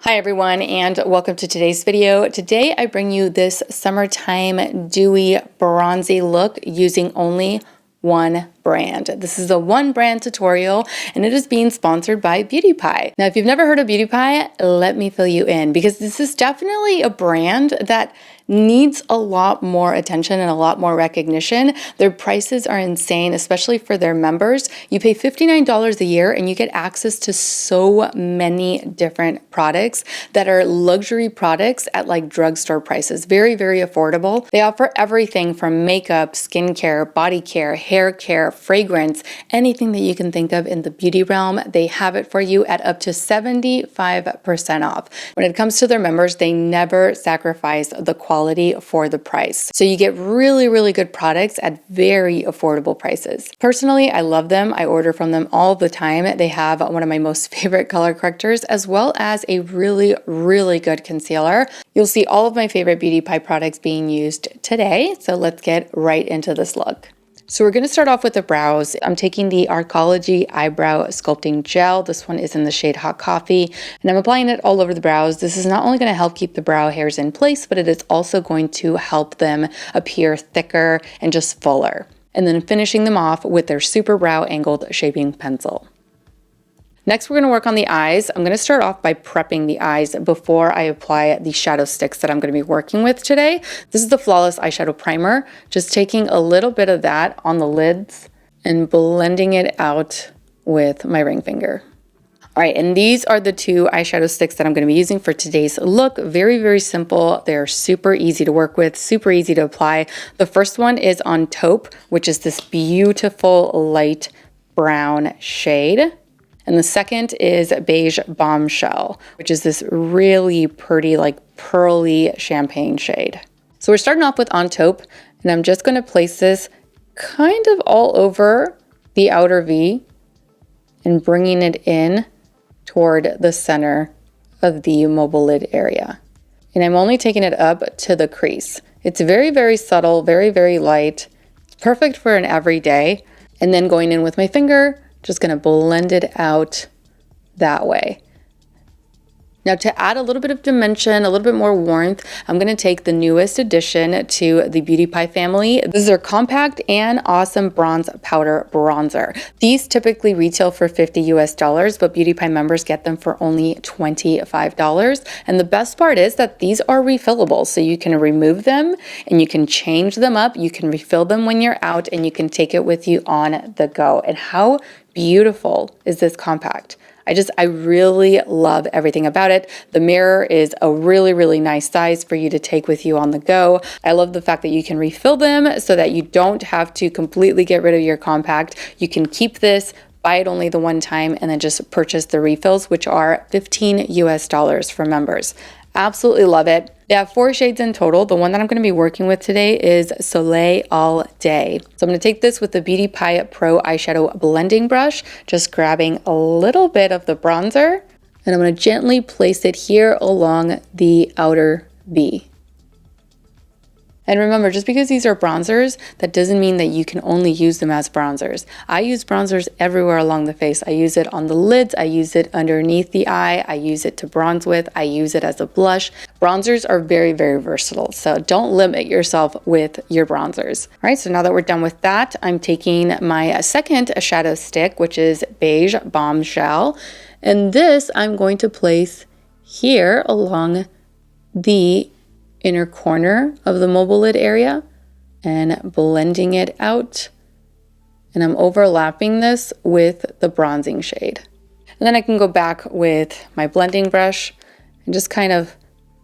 Hi everyone, and welcome to today's video. Today I bring you this summertime dewy bronzy look using only one brand. This is a one brand tutorial and it is being sponsored by Beauty Pie. Now, if you've never heard of Beauty Pie, let me fill you in because this is definitely a brand that needs a lot more attention and a lot more recognition. Their prices are insane, especially for their members. You pay $59 a year and you get access to so many different products that are luxury products at like drugstore prices. Very, very affordable. They offer everything from makeup, skincare, body care, hair care, fragrance, anything that you can think of in the beauty realm. They have it for you at up to 75% off. When it comes to their members, they never sacrifice the quality for the price. So you get really, really good products at very affordable prices. Personally, I love them. I order from them all the time. They have one of my most favorite color correctors as well as a really, really good concealer. You'll see all of my favorite Beauty Pie products being used today. So let's get right into this look. So we're going to start off with the brows. I'm taking the Arcology Eyebrow Sculpting Gel. This one is in the shade Hot Coffee, and I'm applying it all over the brows. This is not only going to help keep the brow hairs in place, but it is also going to help them appear thicker and just fuller. And then finishing them off with their Super Brow Angled Shaping Pencil. Next, we're going to work on the eyes. I'm going to start off by prepping the eyes before I apply the shadow sticks that I'm going to be working with today. This is the Flawless Eyeshadow Primer. Just taking a little bit of that on the lids and blending it out with my ring finger. All right, and these are the two eyeshadow sticks that I'm going to be using for today's look. Very, very simple. They're super easy to work with, super easy to apply. The first one is on Taupe, which is this beautiful light brown shade. And the second is Beige Bombshell, which is this really pretty, like pearly champagne shade. So we're starting off with On Taupe, and I'm just going to place this kind of all over the outer V and bringing it in toward the center of the mobile lid area. And I'm only taking it up to the crease. It's very, very subtle, very, very light. It's perfect for an everyday. And then going in with my finger, just going to blend it out that way. Now to add a little bit of dimension, a little bit more warmth, I'm going to take the newest addition to the Beauty Pie family. This is their compact and awesome bronze powder bronzer. These typically retail for $50 US, but Beauty Pie members get them for only $25. And the best part is that these are refillable. So you can remove them and you can change them up. You can refill them when you're out and you can take it with you on the go. And how beautiful is this compact? I really love everything about it. The mirror is a really, really nice size for you to take with you on the go. I love the fact that you can refill them so that you don't have to completely get rid of your compact. You can keep this, buy it only the one time, and then just purchase the refills, which are $15 US for members. Absolutely love it. They have 4 shades in total. The one that I'm going to be working with today is Soleil All Day. So I'm going to take this with the Beauty Pie Pro Eyeshadow Blending Brush, just grabbing a little bit of the bronzer, and I'm going to gently place it here along the outer V. And remember, just because these are bronzers, that doesn't mean that you can only use them as bronzers. I use bronzers everywhere along the face. I use it on the lids, I use it underneath the eye, I use it to bronze with, I use it as a blush. Bronzers are very, very versatile, so don't limit yourself with your bronzers. All right, so now that we're done with that, I'm taking my second shadow stick, which is Beige Bombshell. And this I'm going to place here along the inner corner of the mobile lid area and blending it out. And I'm overlapping this with the bronzing shade. And then I can go back with my blending brush and just kind of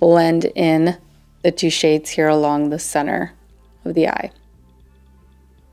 blend in the 2 shades here along the center of the eye.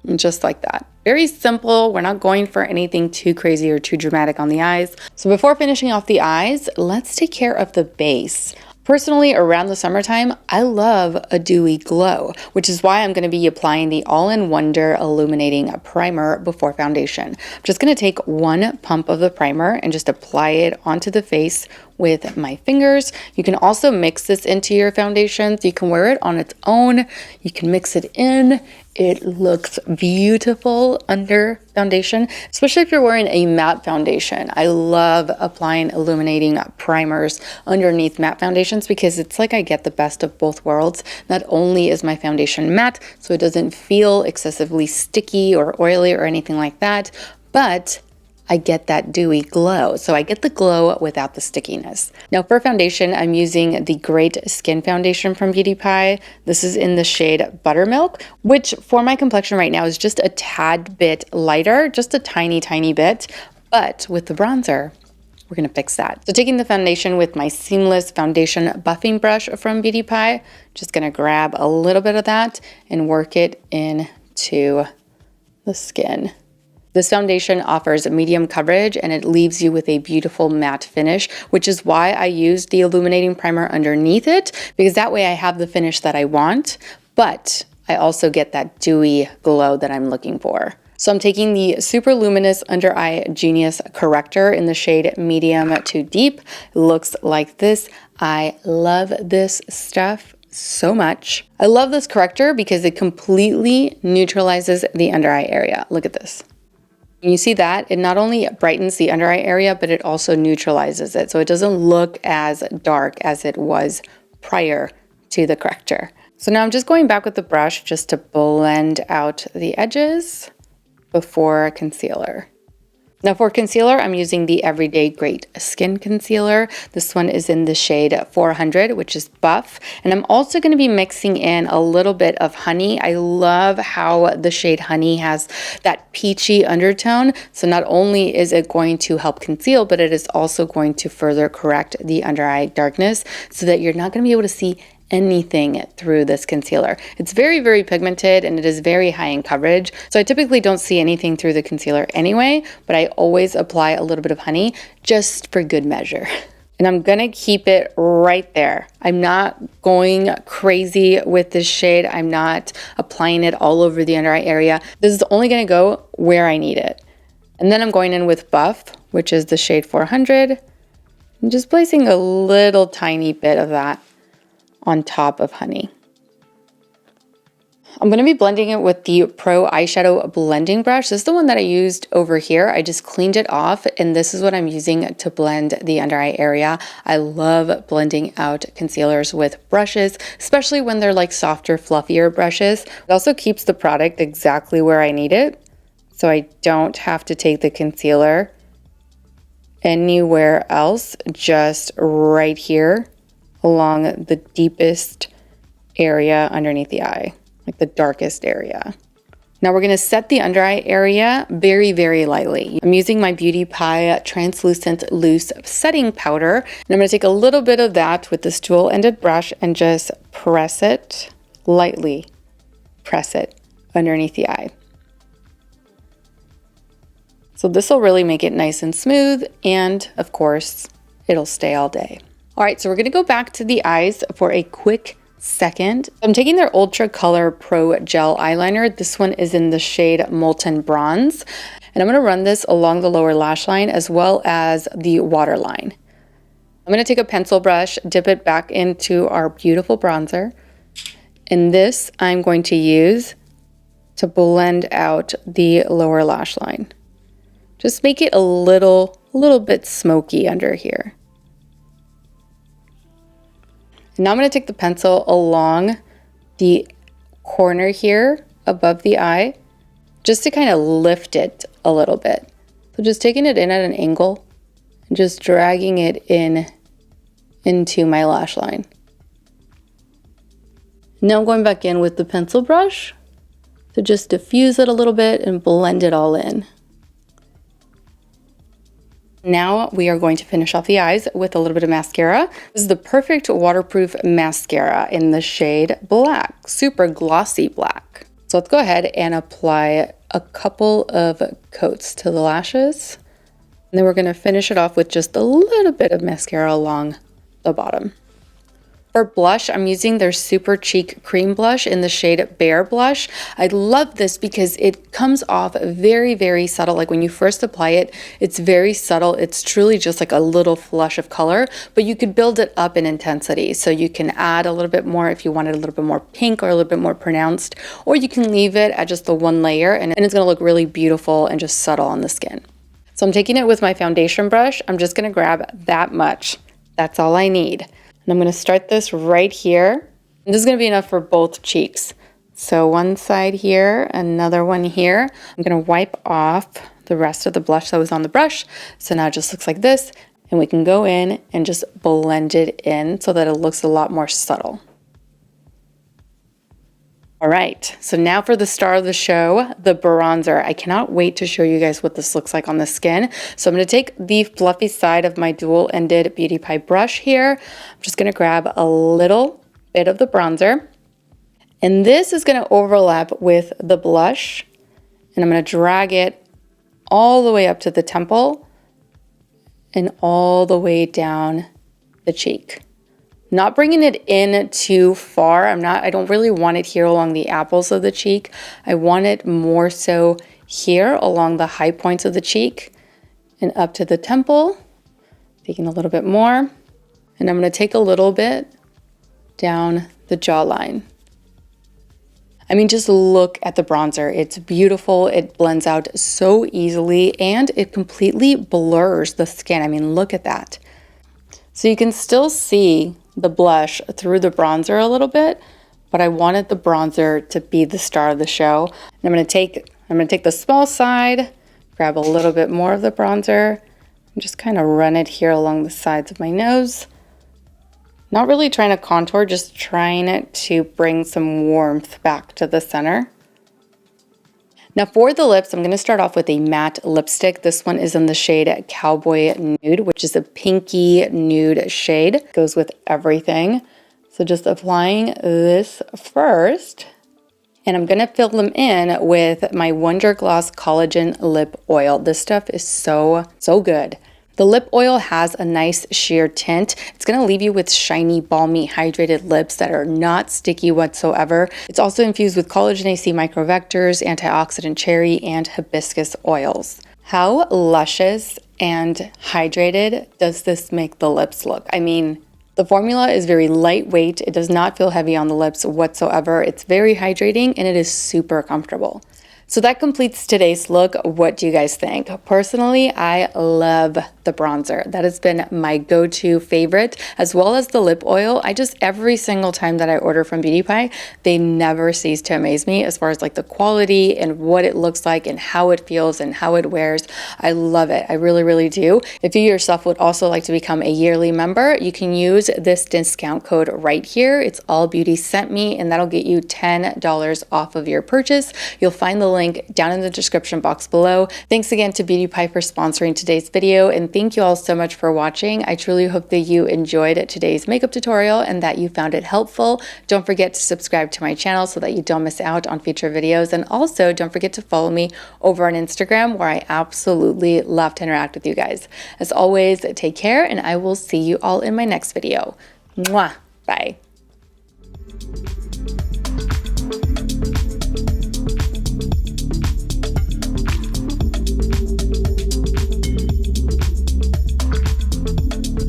And just like that. Very simple. We're not going for anything too crazy or too dramatic on the eyes. So before finishing off the eyes, let's take care of the base. Personally, around the summertime, I love a dewy glow, which is why I'm going to be applying the All-in-Wonder Illuminating Primer before foundation. I'm just going to take 1 pump of the primer and just apply it onto the face with my fingers. You can also mix this into your foundations. You can wear it on its own. You can mix it in. It looks beautiful under foundation, especially if you're wearing a matte foundation. I love applying illuminating primers underneath matte foundations because it's like I get the best of both worlds. Not only is my foundation matte, so it doesn't feel excessively sticky or oily or anything like that, but I get that dewy glow. So I get the glow without the stickiness. Now for foundation, I'm using the Great Skin Foundation from Beauty Pie. This is in the shade Buttermilk, which for my complexion right now is just a tad bit lighter, just a tiny, tiny bit. But with the bronzer, we're gonna fix that. So taking the foundation with my Seamless Foundation Buffing Brush from Beauty Pie, just gonna grab a little bit of that and work it into the skin. This foundation offers medium coverage and it leaves you with a beautiful matte finish, which is why I used the illuminating primer underneath it, because that way I have the finish that I want, but I also get that dewy glow that I'm looking for. So I'm taking the Super Luminous Under Eye Genius Corrector in the shade Medium to Deep. It looks like this. I love this stuff so much. I love this corrector because it completely neutralizes the under eye area. Look at this. You see that? It not only brightens the under eye area, but it also neutralizes it. So it doesn't look as dark as it was prior to the corrector. So now I'm just going back with the brush just to blend out the edges before concealer. Now for concealer, I'm using the Everyday Great Skin Concealer. This one is in the shade 400, which is Buff. And I'm also going to be mixing in a little bit of Honey. I love how the shade Honey has that peachy undertone. So not only is it going to help conceal, but it is also going to further correct the under eye darkness so that you're not going to be able to see anything through this concealer. It's very, very pigmented and it is very high in coverage. So I typically don't see anything through the concealer anyway, but I always apply a little bit of honey just for good measure. And I'm gonna keep it right there. I'm not going crazy with this shade. I'm not applying it all over the under eye area. This is only gonna go where I need it. And then I'm going in with Buff, which is the shade 400. I'm just placing a little tiny bit of that on top of Honey. I'm going to be blending it with the Pro Eyeshadow Blending Brush. This is the one that I used over here. I just cleaned it off and this is what I'm using to blend the under eye area. I love blending out concealers with brushes, especially when they're like softer, fluffier brushes. It also keeps the product exactly where I need it, so I don't have to take the concealer anywhere else, just right here along the deepest area underneath the eye, like the darkest area. Now we're gonna set the under eye area very, very lightly. I'm using my Beauty Pie Translucent Loose Setting Powder, and I'm gonna take a little bit of that with this dual-ended brush and just press it, lightly press it underneath the eye. So this will really make it nice and smooth, and of course, it'll stay all day. All right, so we're gonna go back to the eyes for a quick second. I'm taking their Ultra Color Pro Gel Eyeliner. This one is in the shade Molten Bronze. And I'm gonna run this along the lower lash line as well as the waterline. I'm gonna take a pencil brush, dip it back into our beautiful bronzer. And this I'm going to use to blend out the lower lash line. Just make it a little bit smoky under here. Now I'm going to take the pencil along the corner here above the eye just to kind of lift it a little bit. So just taking it in at an angle and just dragging it in into my lash line. Now I'm going back in with the pencil brush to just diffuse it a little bit and blend it all in. Now we are going to finish off the eyes with a little bit of mascara. This is the Perfect Waterproof Mascara in the shade Black, super glossy black. So let's go ahead and apply a couple of coats to the lashes. And then we're gonna finish it off with just a little bit of mascara along the bottom. For blush, I'm using their Super Cheek Cream Blush in the shade Bare Blush. I love this because it comes off very, very subtle. Like when you first apply it, it's very subtle. It's truly just like a little flush of color, but you could build it up in intensity. So you can add a little bit more if you wanted a little bit more pink or a little bit more pronounced, or you can leave it at just the one layer and it's gonna look really beautiful and just subtle on the skin. So I'm taking it with my foundation brush. I'm just gonna grab that much. That's all I need. And I'm going to start this right here. And this is going to be enough for both cheeks. So one side here, another one here. I'm going to wipe off the rest of the blush that was on the brush. So now it just looks like this. And we can go in and just blend it in so that it looks a lot more subtle. All right, so now for the star of the show, the bronzer. I cannot wait to show you guys what this looks like on the skin. So I'm gonna take the fluffy side of my dual-ended Beauty Pie brush here. I'm just gonna grab a little bit of the bronzer. And this is gonna overlap with the blush. And I'm gonna drag it all the way up to the temple and all the way down the cheek. Not bringing it in too far. I don't really want it here along the apples of the cheek. I want it more so here along the high points of the cheek and up to the temple. Taking a little bit more. And I'm gonna take a little bit down the jawline. I mean, just look at the bronzer. It's beautiful. It blends out so easily and it completely blurs the skin. I mean, look at that. So you can still see the blush through the bronzer a little bit, but I wanted the bronzer to be the star of the show. And I'm gonna take the small side, grab a little bit more of the bronzer, and just kind of run it here along the sides of my nose. Not really trying to contour, just trying to bring some warmth back to the center. Now for the lips, I'm going to start off with a matte lipstick. This one is in the shade Cowboy Nude, which is a pinky nude shade. Goes with everything. So just applying this first. And I'm going to fill them in with my Wonder Gloss Collagen Lip Oil. This stuff is so good. The lip oil has a nice sheer tint. It's gonna leave you with shiny, balmy, hydrated lips that are not sticky whatsoever. It's also infused with collagen AC microvectors, antioxidant cherry, and hibiscus oils. How luscious and hydrated does this make the lips look? I mean, the formula is very lightweight. It does not feel heavy on the lips whatsoever. It's very hydrating and it is super comfortable. So that completes today's look. What do you guys think? Personally, I love the bronzer. That has been my go-to favorite, as well as the lip oil. Every single time that I order from Beauty Pie, they never cease to amaze me as far as like the quality and what it looks like and how it feels and how it wears. I love it. I really, really do. If you yourself would also like to become a yearly member, you can use this discount code right here. It's All Beauty Sent Me, and that'll get you $10 off of your purchase. You'll find the link down in the description box below. Thanks again to Beauty Pie for sponsoring today's video, and thank you all so much for watching. I truly hope that you enjoyed today's makeup tutorial and that you found it helpful. Don't forget to subscribe to my channel so that you don't miss out on future videos, and also don't forget to follow me over on Instagram, where I absolutely love to interact with you guys. As always, take care, and I will see you all in my next video. Mwah! Bye.